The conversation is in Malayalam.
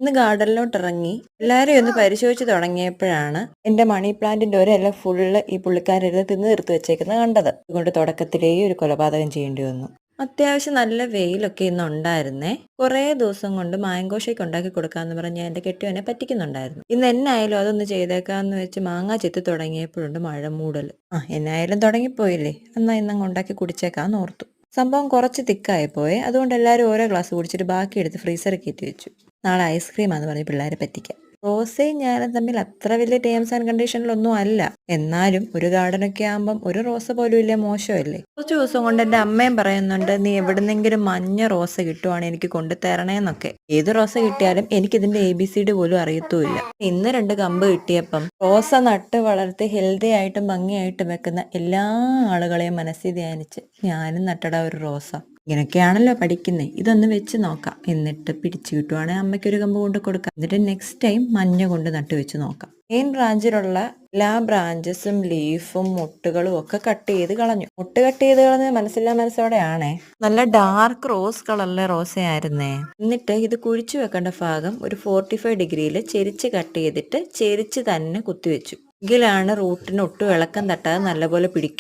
ഇന്ന് ഗാർഡനിലോട്ട് ഇറങ്ങി എല്ലാവരെയും ഒന്ന് പരിശോധിച്ച് തുടങ്ങിയപ്പോഴാണ് എന്റെ മണി പ്ലാന്റിന്റെ ഒരെല്ലാം ഫുള്ള് ഈ പുള്ളിക്കാരെടുത്ത് തിന്ന് തീർത്ത് വെച്ചേക്കുന്നത് കണ്ടത്. അതുകൊണ്ട് തുടക്കത്തിലേ ഒരു കൊലപാതകം ചെയ്യേണ്ടി വന്നു. അത്യാവശ്യം നല്ല വെയിലൊക്കെ ഇന്ന് ഉണ്ടായിരുന്നേ. കുറേ ദിവസം കൊണ്ട് മാംഗോ ഷേക്ക് ഉണ്ടാക്കി കൊടുക്കാന്ന് പറഞ്ഞ് എന്റെ കെട്ടിയവനെ പറ്റിക്കുന്നുണ്ടായിരുന്നു. ഇന്ന് എന്നായാലും അതൊന്ന് ചെയ്തേക്കാന്ന് വെച്ച് മാങ്ങ ചെത്തി തുടങ്ങിയപ്പോഴുണ്ട് മഴ മൂടൽ. എന്നായാലും തുടങ്ങിപ്പോയില്ലേ, എന്നാ ഇന്നങ്ങ് ഉണ്ടാക്കി കുടിച്ചേക്കാന്ന് ഓർത്തു. സംഭവം കുറച്ച് തിക്കായി പോയെ. അതുകൊണ്ട് എല്ലാവരും ഓരോ ഗ്ലാസ് കുടിച്ചിട്ട് ബാക്കി എടുത്ത് ഫ്രീസറിൽ കയറ്റി വെച്ചു. നാളെ ഐസ്ക്രീമാന്ന് പറഞ്ഞ് പിള്ളേരെ പറ്റിക്കാം. റോസയും ഞാനും തമ്മിൽ അത്ര വലിയ ടേംസ് ആൻഡ് കണ്ടീഷനിലൊന്നും അല്ല. എന്നാലും ഒരു ഗാർഡനൊക്കെ ആകുമ്പം ഒരു റോസ പോലും ഇല്ല, മോശമല്ലേ? കുറച്ച് ദിവസം കൊണ്ട് എന്റെ അമ്മയും പറയുന്നുണ്ട്, നീ എവിടുന്നെങ്കിലും മഞ്ഞ റോസ കിട്ടുവാണെങ്കിൽ എനിക്ക് കൊണ്ടുതരണേന്നൊക്കെ. ഏത് റോസ കിട്ടിയാലും എനിക്കിതിന്റെ ABCD പോലും അറിയത്തുമില്ല. ഇന്ന് 2 കമ്പ് കിട്ടിയപ്പം റോസ നട്ട് വളർത്തി ഹെൽത്തി ആയിട്ടും ഭംഗിയായിട്ടും വെക്കുന്ന എല്ലാ ആളുകളെയും മനസ്സിൽ ധ്യാനിച്ച് ഞാനും നട്ടടാ ഒരു റോസ. ഇങ്ങനെയൊക്കെയാണല്ലോ പഠിക്കുന്നേ. ഇതൊന്ന് വെച്ച് നോക്കാം. എന്നിട്ട് പിടിച്ചു കിട്ടുവാണെങ്കിൽ അമ്മയ്ക്കൊരു കമ്പ് കൊണ്ട് കൊടുക്കാം. എന്നിട്ട് നെക്സ്റ്റ് ടൈം മഞ്ഞ കൊണ്ട് നട്ടു വെച്ച് നോക്കാം. മെയിൻ ബ്രാഞ്ചിലുള്ള എല്ലാ ബ്രാഞ്ചസും ലീഫും മുട്ടുകളും ഒക്കെ കട്ട് ചെയ്ത് കളഞ്ഞു. മുട്ട് കട്ട് ചെയ്ത് കളഞ്ഞത് മനസ്സില്ലാ മനസ്സോടെയാണേ. നല്ല ഡാർക്ക് റോസ് കളറിലെ റോസയായിരുന്നേ. എന്നിട്ട് ഇത് കുഴിച്ചു വെക്കേണ്ട ഭാഗം ഒരു 45 ഡിഗ്രിയിൽ ചെരിച്ച് കട്ട് ചെയ്തിട്ട് ചെരിച്ച് തന്നെ കുത്തിവെച്ചു. എങ്കിലാണ് റൂട്ടിന് ഒട്ടും ഇളക്കം തട്ടാതെ നല്ലപോലെ പിടിക്കും.